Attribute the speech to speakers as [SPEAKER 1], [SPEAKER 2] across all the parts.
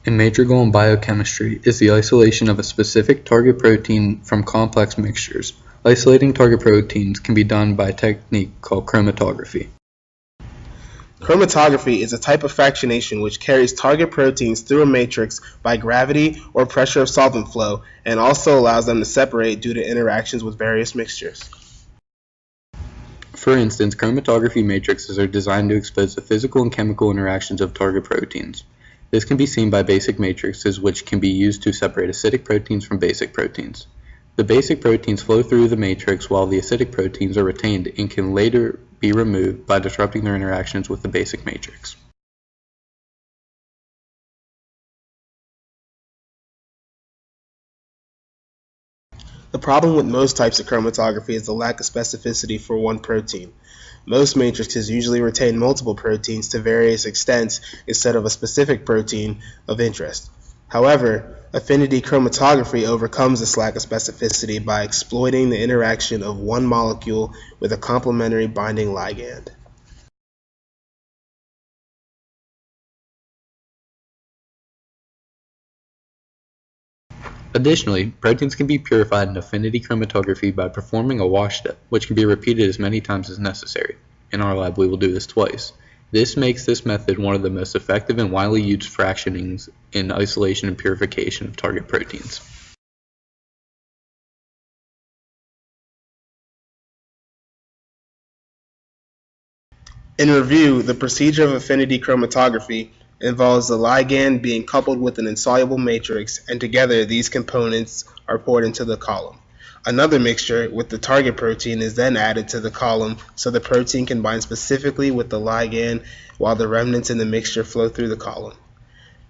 [SPEAKER 1] Integral in biochemistry is the isolation of a specific target protein from complex mixtures. Isolating target proteins can be done by a technique called chromatography.
[SPEAKER 2] Chromatography is a type of fractionation which carries target proteins through a matrix by gravity or pressure of solvent flow and also allows them to separate due to interactions with various mixtures.
[SPEAKER 1] For instance, chromatography matrices are designed to expose the physical and chemical interactions of target proteins. This can be seen by basic matrices, which can be used to separate acidic proteins from basic proteins. The basic proteins flow through the matrix while the acidic proteins are retained and can later be removed by disrupting their interactions with the basic matrix.
[SPEAKER 2] The problem with most types of chromatography is the lack of specificity for one protein. Most matrices usually retain multiple proteins to various extents instead of a specific protein of interest. However, affinity chromatography overcomes this lack of specificity by exploiting the interaction of one molecule with a complementary binding ligand.
[SPEAKER 1] Additionally, proteins can be purified in affinity chromatography by performing a wash step, which can be repeated as many times as necessary. In our lab, we will do this twice. This makes this method one of the most effective and widely used fractionings in isolation and purification of target proteins.
[SPEAKER 2] In review, the procedure of affinity chromatography involves the ligand being coupled with an insoluble matrix, and together these components are poured into the column. Another mixture with the target protein is then added to the column so the protein can bind specifically with the ligand while the remnants in the mixture flow through the column.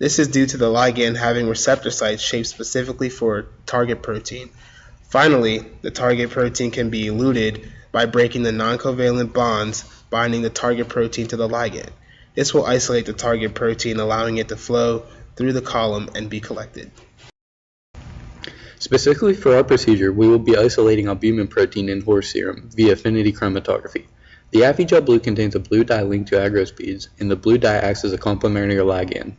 [SPEAKER 2] This is due to the ligand having receptor sites shaped specifically for a target protein. Finally, the target protein can be eluted by breaking the non-covalent bonds binding the target protein to the ligand. This will isolate the target protein, allowing it to flow through the column and be collected.
[SPEAKER 1] Specifically for our procedure, we will be isolating albumin protein in horse serum via affinity chromatography. The Affigel blue contains a blue dye linked to agarose beads, and the blue dye acts as a complementary ligand.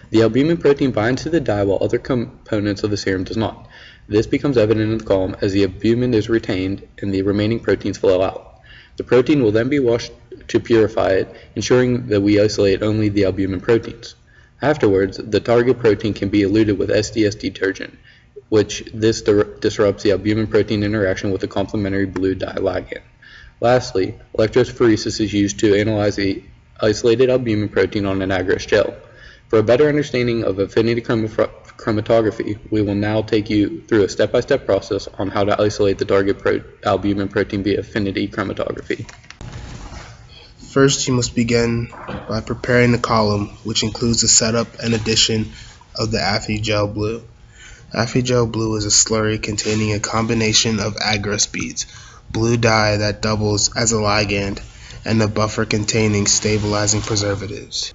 [SPEAKER 1] The albumin protein binds to the dye while other components of the serum does not. This becomes evident in the column as the albumin is retained and the remaining proteins flow out. The protein will then be washed to purify it, ensuring that we isolate only the albumin proteins. Afterwards, the target protein can be eluted with SDS detergent, which disrupts the albumin protein interaction with the complementary blue dye ligand. Lastly, electrophoresis is used to analyze the isolated albumin protein on an agarose gel. For a better understanding of affinity chromatography, we will now take you through a step-by-step process on how to isolate the target albumin protein via affinity chromatography.
[SPEAKER 2] First, you must begin by preparing the column, which includes the setup and addition of the Affigel blue. Affigel blue is a slurry containing a combination of agarose beads, blue dye that doubles as a ligand, and a buffer containing stabilizing preservatives.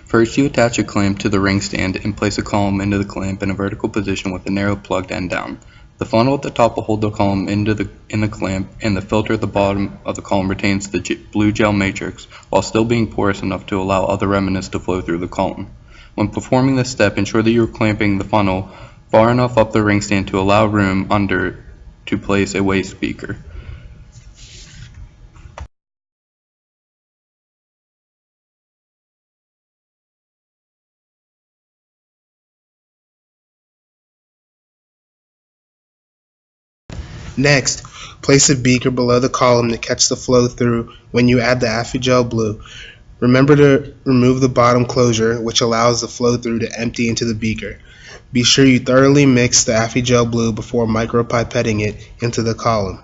[SPEAKER 1] First, you attach a clamp to the ring stand and place a column into the clamp in a vertical position with a narrow plugged end down. The funnel at the top will hold the column in the clamp, and the filter at the bottom of the column retains the blue gel matrix while still being porous enough to allow other remnants to flow through the column. When performing this step, ensure that you are clamping the funnel far enough up the ring stand to allow room under to place a waste beaker.
[SPEAKER 2] Next, place a beaker below the column to catch the flow through when you add the Affigel blue. Remember to remove the bottom closure, which allows the flow through to empty into the beaker. Be sure you thoroughly mix the Affigel blue before micropipetting it into the column.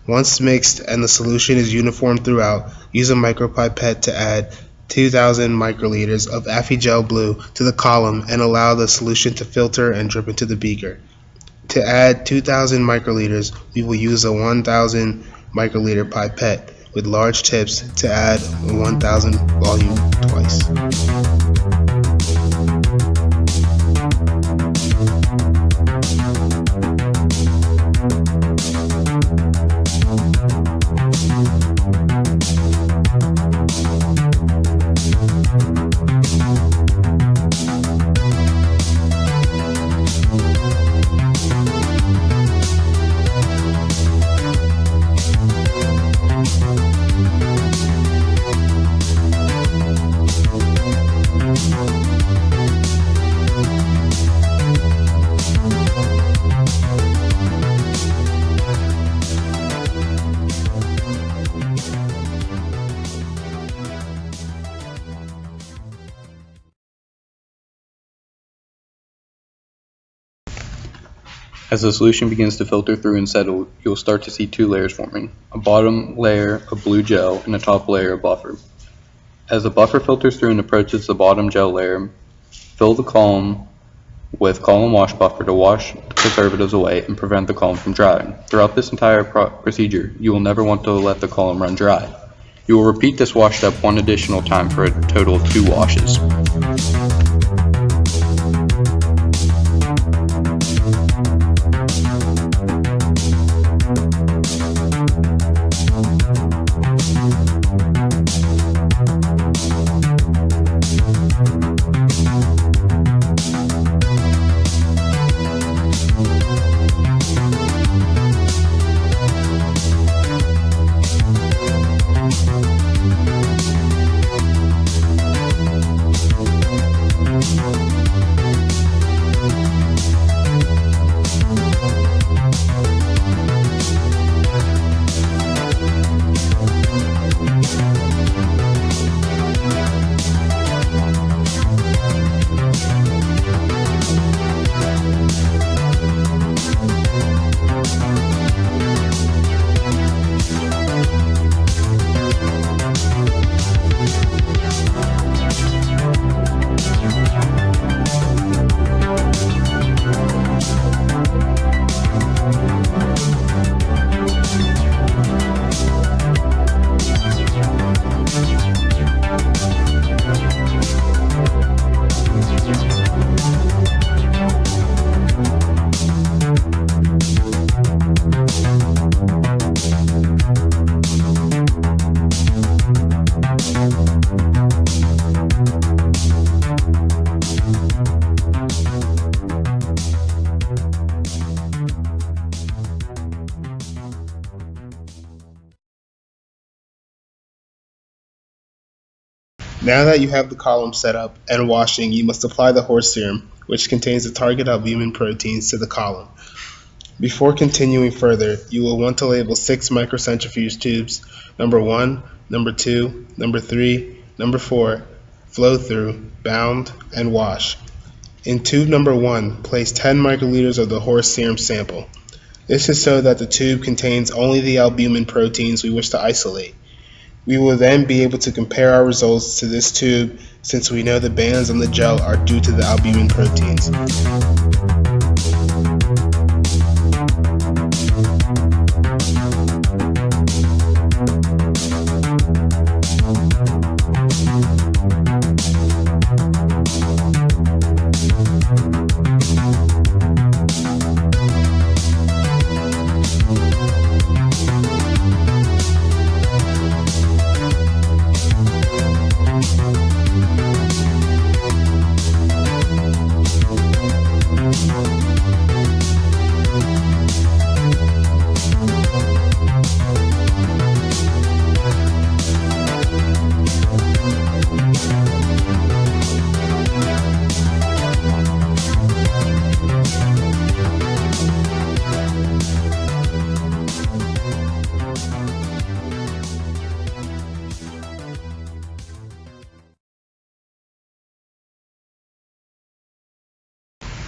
[SPEAKER 2] Once mixed and the solution is uniform throughout, use a micropipette to add 2,000 microliters of Affigel blue to the column and allow the solution to filter and drip into the beaker. To add 2,000 microliters, we will use a 1,000 microliter pipette with large tips to add 1,000 volume twice.
[SPEAKER 1] As the solution begins to filter through and settle, you will start to see two layers forming, a bottom layer of blue gel and a top layer of buffer. As the buffer filters through and approaches the bottom gel layer, fill the column with column wash buffer to wash the preservatives away and prevent the column from drying. Throughout this entire procedure, you will never want to let the column run dry. You will repeat this wash step one additional time for a total of 2 washes.
[SPEAKER 2] Now that you have the column set up and washing, you must apply the horse serum, which contains the target albumin proteins, to the column. Before continuing further, you will want to label 6 microcentrifuge tubes, number 1, number 2, number 3, number 4, flow through, bound, and wash. In tube number 1, place 10 microliters of the horse serum sample. This is so that the tube contains only the albumin proteins we wish to isolate. We will then be able to compare our results to this tube since we know the bands on the gel are due to the albumin proteins.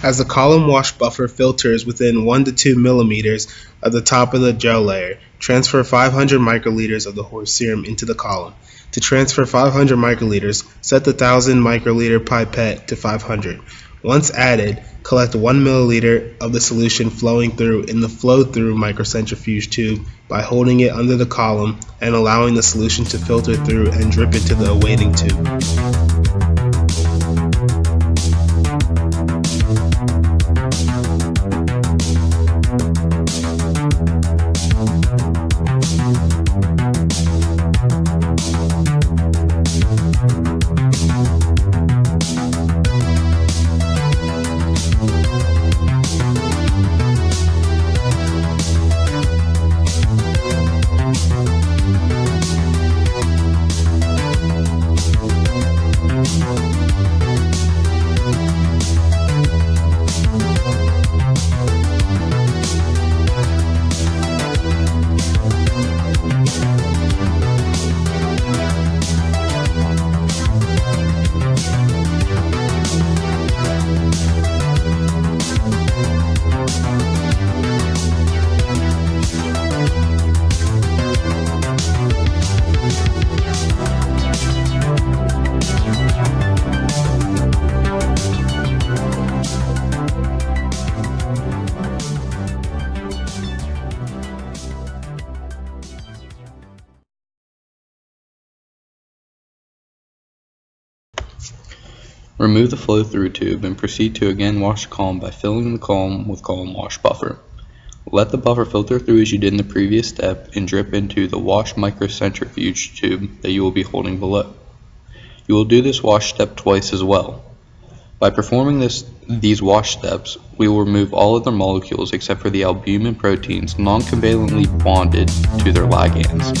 [SPEAKER 2] As the column wash buffer filters within 1 to 2 millimeters of the top of the gel layer, transfer 500 microliters of the horse serum into the column. To transfer 500 microliters, set the 1000 microliter pipette to 500. Once added, collect 1 milliliter of the solution flowing through in the flow-through microcentrifuge tube by holding it under the column and allowing the solution to filter through and drip into the awaiting tube.
[SPEAKER 1] Remove the flow-through tube and proceed to again wash the column by filling the column with column wash buffer. Let the buffer filter through as you did in the previous step and drip into the wash microcentrifuge tube that you will be holding below. You will do this wash step twice as well. By performing these wash steps, we will remove all other molecules except for the albumin proteins non-covalently bonded to their ligands.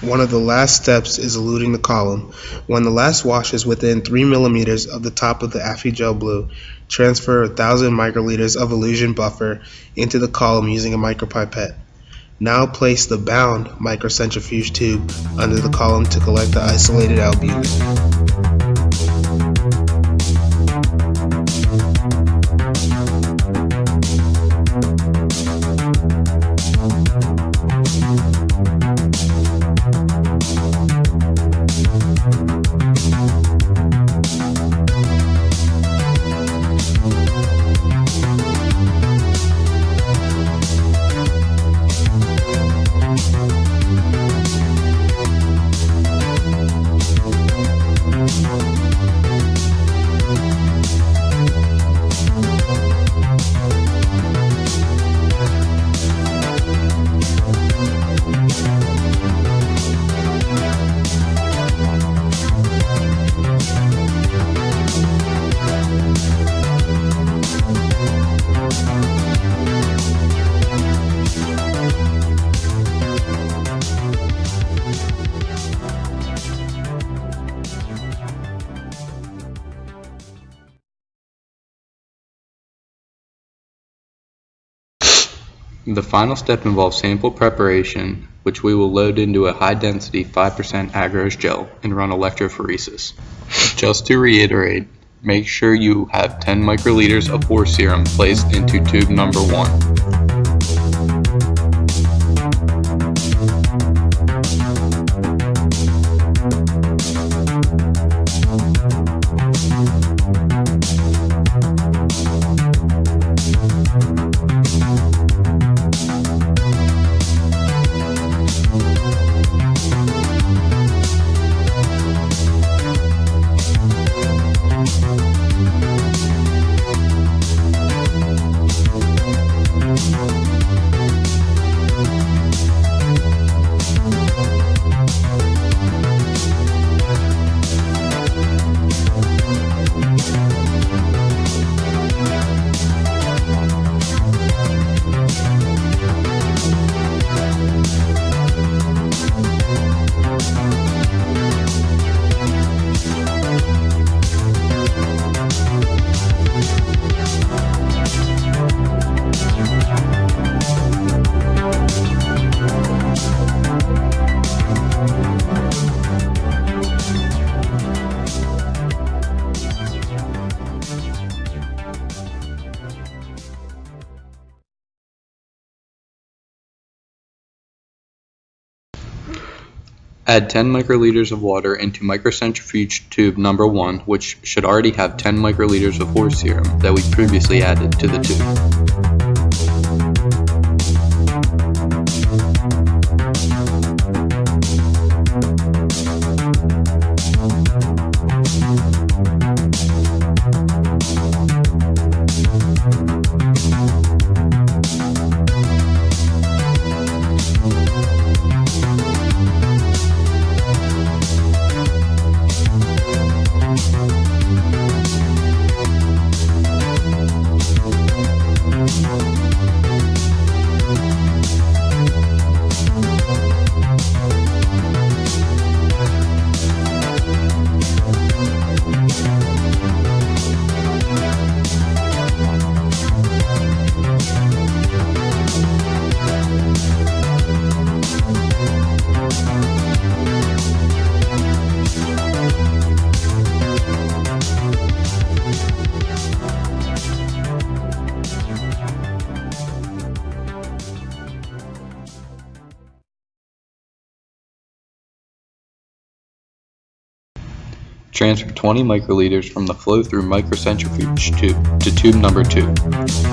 [SPEAKER 2] One of the last steps is eluting the column. When the last wash is within 3 millimeters of the top of the Affi-Gel Blue, transfer 1,000 microliters of elution buffer into the column using a micropipette. Now place the bound microcentrifuge tube under the column to collect the isolated albumin.
[SPEAKER 1] The final step involves sample preparation, which we will load into a high-density 5% agarose gel and run electrophoresis. Just to reiterate, make sure you have 10 microliters of horse serum placed into tube number 1. Add 10 microliters of water into microcentrifuge tube number 1, which should already have 10 microliters of horse serum that we previously added to the tube. Transfer 20 microliters from the flow-through microcentrifuge tube to tube number 2.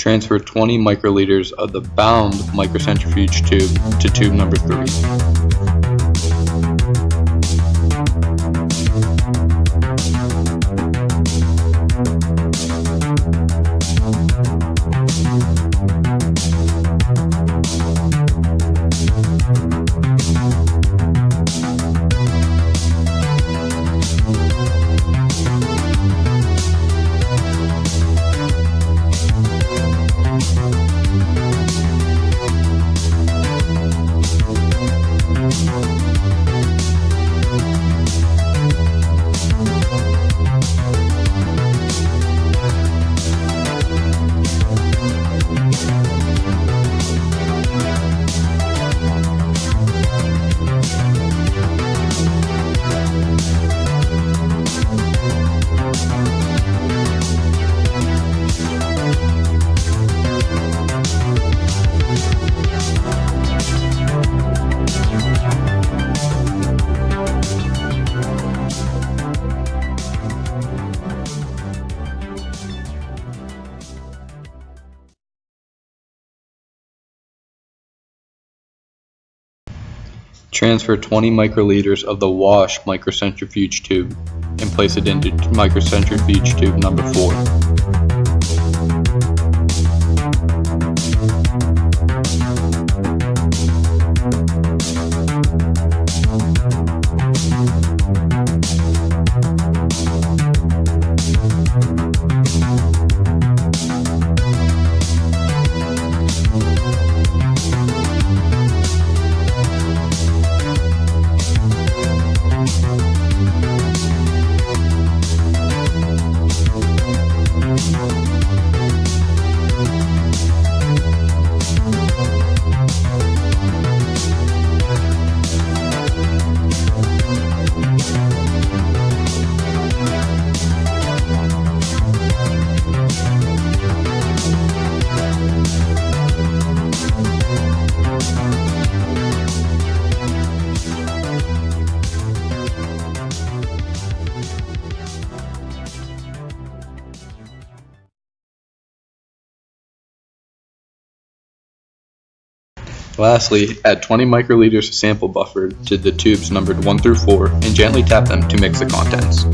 [SPEAKER 1] Transfer 20 microliters of the bound microcentrifuge tube to tube number 3. Transfer 20 microliters of the wash microcentrifuge tube and place it into microcentrifuge tube number 4. Lastly, add 20 microliters of sample buffer to the tubes numbered 1 through 4 and gently tap them to mix the contents.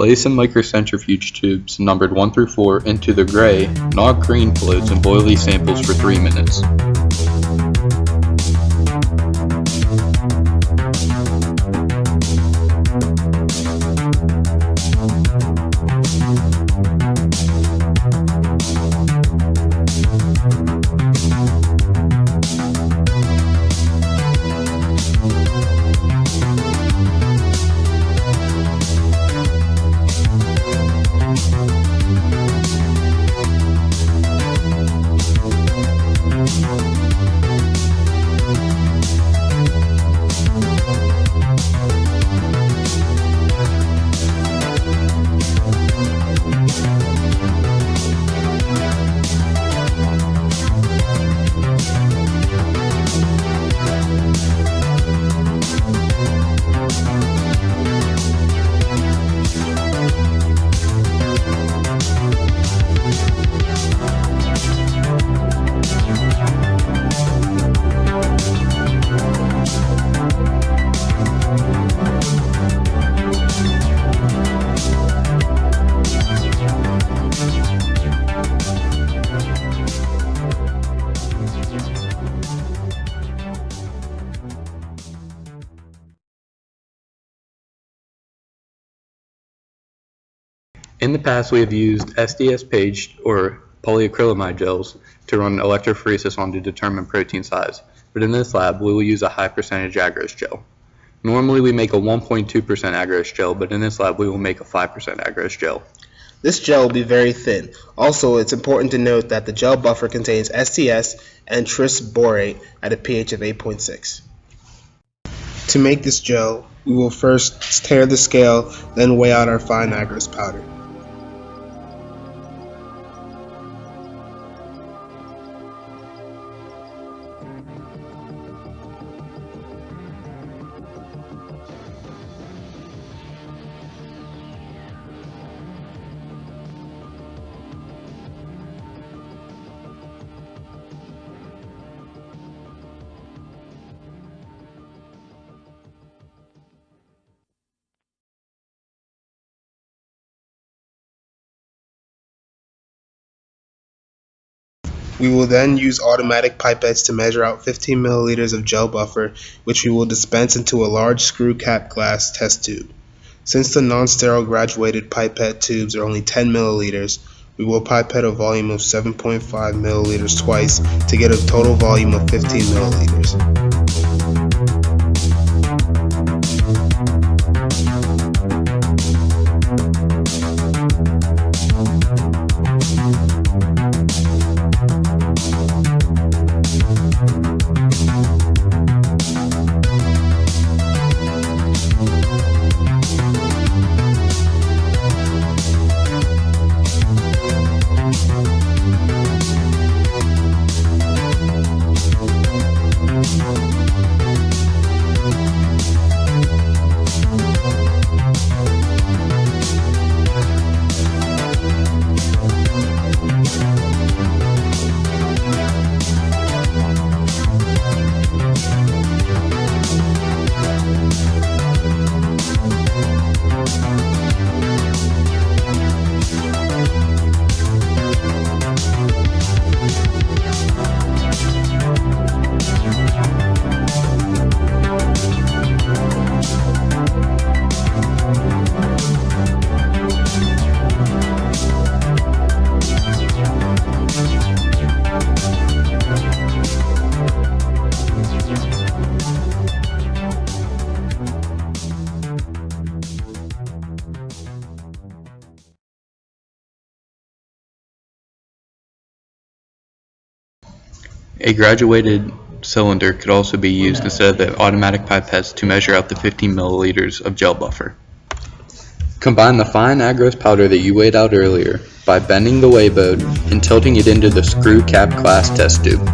[SPEAKER 1] Place in microcentrifuge tubes numbered 1 through 4 into the gray, not green floats and boil these samples for 3 minutes. In the past, we have used SDS page or polyacrylamide gels to run electrophoresis on to determine protein size, but in this lab, we will use a high percentage agarose gel. Normally, we make a 1.2% agarose gel, but in this lab, we will make a 5% agarose gel.
[SPEAKER 2] This gel will be very thin. Also, it's important to note that the gel buffer contains SDS and tris borate at a pH of 8.6. To make this gel, we will first tare the scale, then weigh out our fine agarose powder. We will then use automatic pipettes to measure out 15 milliliters of gel buffer, which we will dispense into a large screw cap glass test tube. Since the non-sterile graduated pipette tubes are only 10 milliliters, we will pipette a volume of 7.5 milliliters twice to get a total volume of 15 milliliters.
[SPEAKER 1] A graduated cylinder could also be used instead of the automatic pipettes to measure out the 15 milliliters of gel buffer. Combine the fine agarose powder that you weighed out earlier by bending the weigh boat and tilting it into the screw cap glass test tube.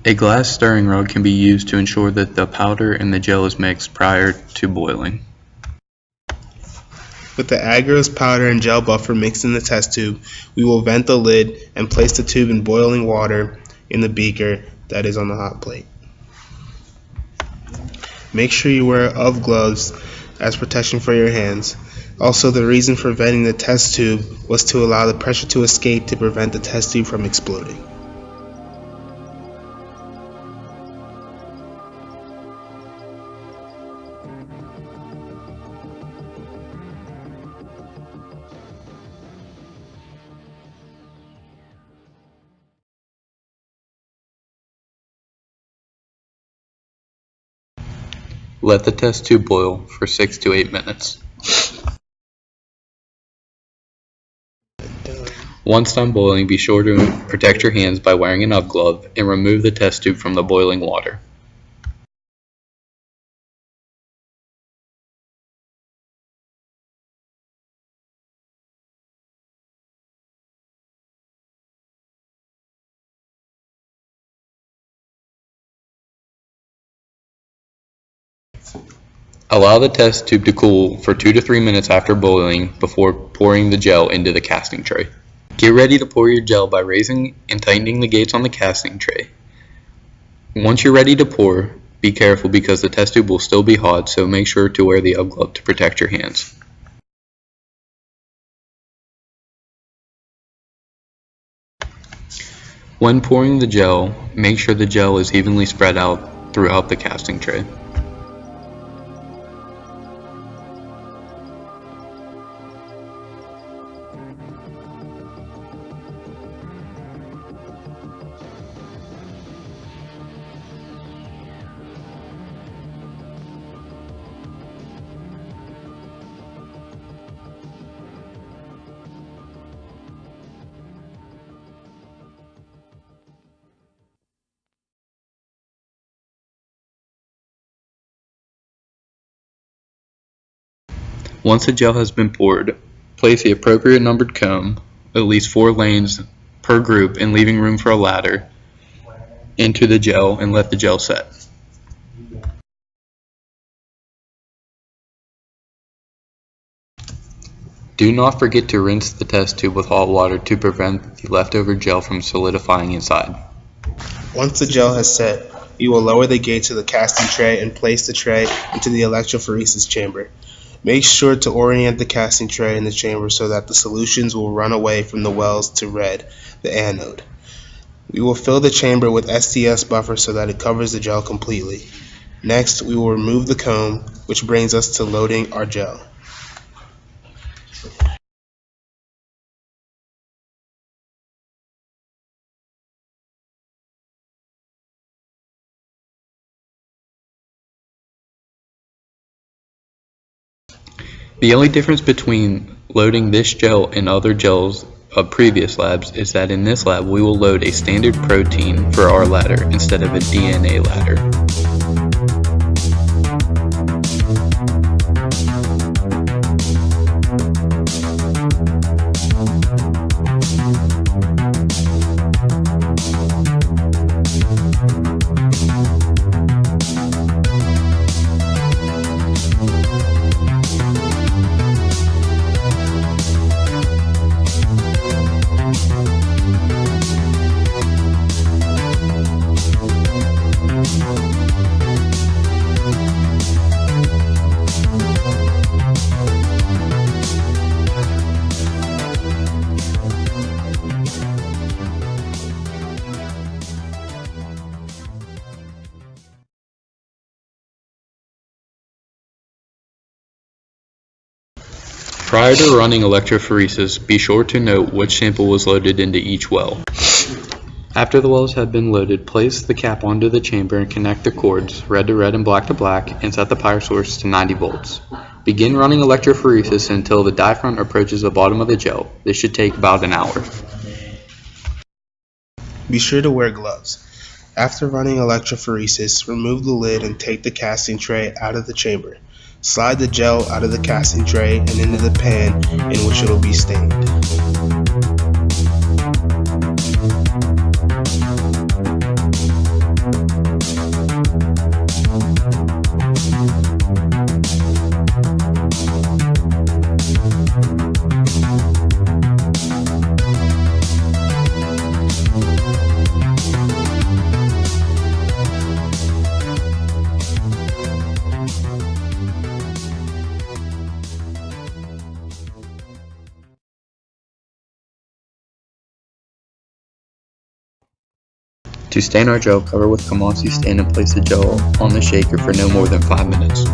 [SPEAKER 1] A glass stirring rod can be used to ensure that the powder and the gel is mixed prior to boiling.
[SPEAKER 2] With the agarose powder and gel buffer mixed in the test tube, we will vent the lid and place the tube in boiling water in the beaker that is on the hot plate. Make sure you wear gloves as protection for your hands. Also, the reason for venting the test tube was to allow the pressure to escape to prevent the test tube from exploding.
[SPEAKER 1] Let the test tube boil for 6 to 8 minutes. Once done boiling, be sure to protect your hands by wearing an UV glove and remove the test tube from the boiling water. Allow the test tube to cool for 2 to 3 minutes after boiling before pouring the gel into the casting tray. Get ready to pour your gel by raising and tightening the gates on the casting tray. Once you're ready to pour, be careful because the test tube will still be hot, so make sure to wear the UV glove to protect your hands. When pouring the gel, make sure the gel is evenly spread out throughout the casting tray. Once the gel has been poured, place the appropriate numbered comb, at least 4 lanes per group and leaving room for a ladder, into the gel and let the gel set. Do not forget to rinse the test tube with hot water to prevent the leftover gel from solidifying inside.
[SPEAKER 2] Once the gel has set, we will lower the gates of the casting tray and place the tray into the electrophoresis chamber. Make sure to orient the casting tray in the chamber so that the solutions will run away from the wells to red, the anode. We will fill the chamber with SDS buffer so that it covers the gel completely. Next, we will remove the comb, which brings us to loading our gel.
[SPEAKER 1] The only difference between loading this gel and other gels of previous labs is that in this lab we will load a standard protein for our ladder instead of a DNA ladder. Prior to running electrophoresis, be sure to note which sample was loaded into each well. After the wells have been loaded, place the cap onto the chamber and connect the cords, red to red and black to black, and set the power source to 90 volts. Begin running electrophoresis until the die front approaches the bottom of the gel. This should take about an hour.
[SPEAKER 2] Be sure to wear gloves. After running electrophoresis, remove the lid and take the casting tray out of the chamber. Slide the gel out of the casting tray and into the pan in which it will be stained.
[SPEAKER 1] To stain our gel, cover with Chromatogrpahy stain and place the gel on the shaker for no more than 5 minutes.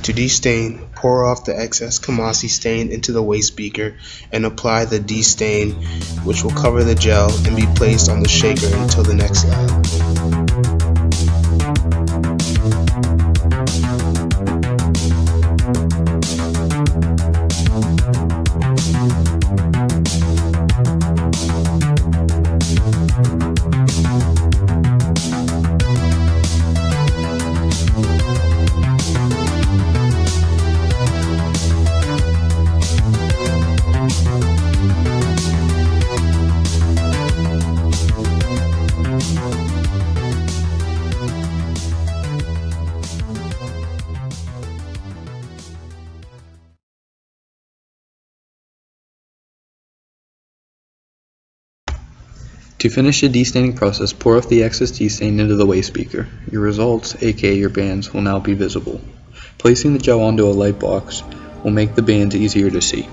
[SPEAKER 2] To destain, pour off the excess Chromatogrpahy stain into the waste beaker and apply the destain, which will cover the gel and be placed on the shaker until the next lab.
[SPEAKER 1] To finish the destaining process, pour off the excess destain into the waste beaker. Your results, aka your bands, will now be visible. Placing the gel onto a light box will make the bands easier to see.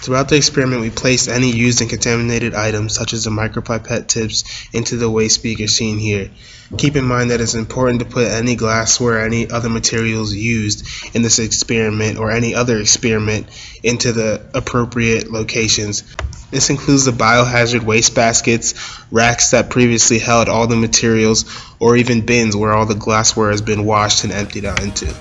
[SPEAKER 2] Throughout the experiment, we placed any used and contaminated items, such as the micropipette tips, into the waste beaker seen here. Keep in mind that it's important to put any glassware or any other materials used in this experiment or any other experiment into the appropriate locations. This includes the biohazard waste baskets, racks that previously held all the materials, or even bins where all the glassware has been washed and emptied out into.